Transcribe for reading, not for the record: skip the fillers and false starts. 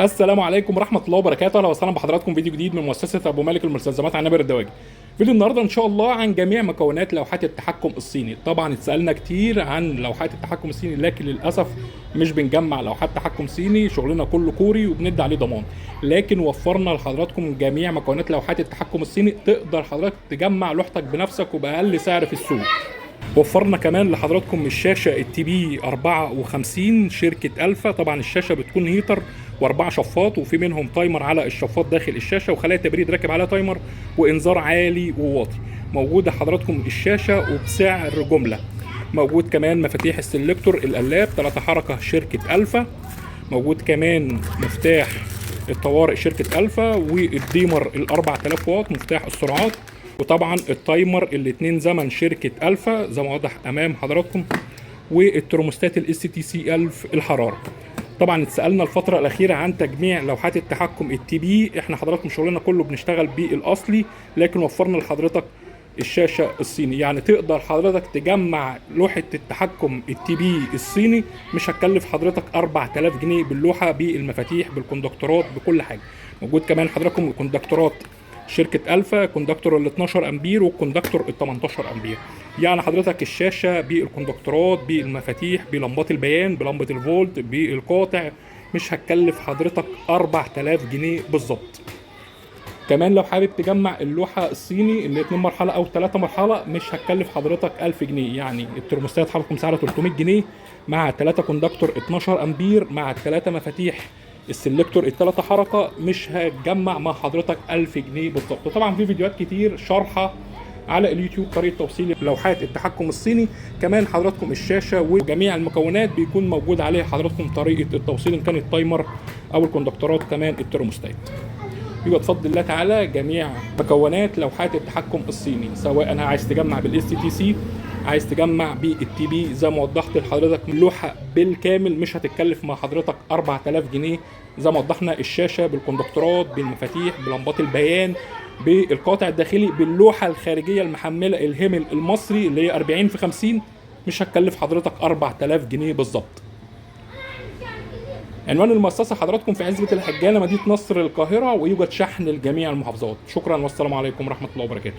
السلام عليكم ورحمة الله وبركاته، اهلا وسهلا بحضراتكم فيديو جديد من مؤسسة ابو مالك المستلزمات عن نابر الدواجن. فيديو النهارده ان شاء الله عن جميع مكونات لوحات التحكم الصيني. طبعا اتسالنا كتير عن لوحات التحكم الصيني، لكن للاسف مش بنجمع لوحات تحكم صيني، شغلنا كله كوري وبندي عليه ضمان. لكن وفرنا لحضراتكم جميع مكونات لوحات التحكم الصيني، تقدر حضرتك تجمع لوحتك بنفسك وباقل سعر في السوق. وفرنا كمان لحضراتكم الشاشه التي بي 54 شركه الفا. طبعا الشاشه بتكون هيتر واربع شفاط، وفي منهم تايمر على الشفاط داخل الشاشه، وخلايا تبريد راكب عليها تايمر، وانذار عالي وواطي. موجوده حضراتكم الشاشه وبسعر جمله. موجود كمان مفاتيح السلكتور القلاب 3 حركه شركه الفا. موجود كمان مفتاح الطوارئ شركه الفا، والديمر ال 4000 واط مفتاح السرعات، وطبعا التايمر الاتنين زمن شركه الفا زي ما واضح امام حضراتكم، والترموستات الاس تي سي 1000 الحراره. طبعا اتسالنا الفتره الاخيره عن تجميع لوحات التحكم التي بي. احنا حضراتكم شغلنا كله بنشتغل بالاصلي، لكن وفرنا لحضرتك الشاشه الصيني. يعني تقدر حضرتك تجمع لوحه التحكم التي بي الصيني، مش هتكلف حضرتك 4000 جنيه باللوحه، بالمفاتيح بالكوندكتورات بكل حاجه. موجود كمان حضراتكم الكوندكتورات شركه الفا، كوندكتور ال 12 امبير والكوندكتور ال 18 امبير. يعني حضرتك الشاشه بالكوندكتورات بالمفاتيح بلمبات البيان بلمبه الفولت بالقاطع، مش هتكلف حضرتك 4000 جنيه بالظبط. كمان لو حابب تجمع اللوحه الصيني اللي 2 مرحله او 3 مرحله، مش هتكلف حضرتك 1000 جنيه. يعني الترموستات حضرتك سعرها 300 جنيه مع 3 كوندكتور 12 امبير مع 3 مفاتيح السلكتور الثلاثه حركه، مش هتجمع مع حضرتك 1000 جنيه بالظبط. وطبعا في فيديوهات كتير شارحه على اليوتيوب طريقه توصيل لوحات التحكم الصيني. كمان حضراتكم الشاشه وجميع المكونات بيكون موجود عليها حضراتكم طريقه التوصيل، ان كان التايمر او الكوندكتورات كمان الترموستات. يبقى بفضل الله تعالى جميع مكونات لوحات التحكم الصيني، سواء عايز تجمع بالاس تي سي، عايز تجمع بالتي بي زي ما وضحت لحضرتك اللوحه بالكامل، مش هتتكلف مع حضرتك 4000 جنيه. زي ما وضحنا الشاشه بالكوندكتورات بالمفاتيح بلمبات البيان بالقاطع الداخلي باللوحه الخارجيه المحمله الهيمل المصري اللي هي 40 في 50، مش هتكلف حضرتك 4000 جنيه بالظبط. عنوان المؤسسة حضراتكم في عزبة الحجانة مدينة نصر القاهرة، ويوجد شحن لجميع المحافظات. شكرا والسلام عليكم ورحمة الله وبركاته.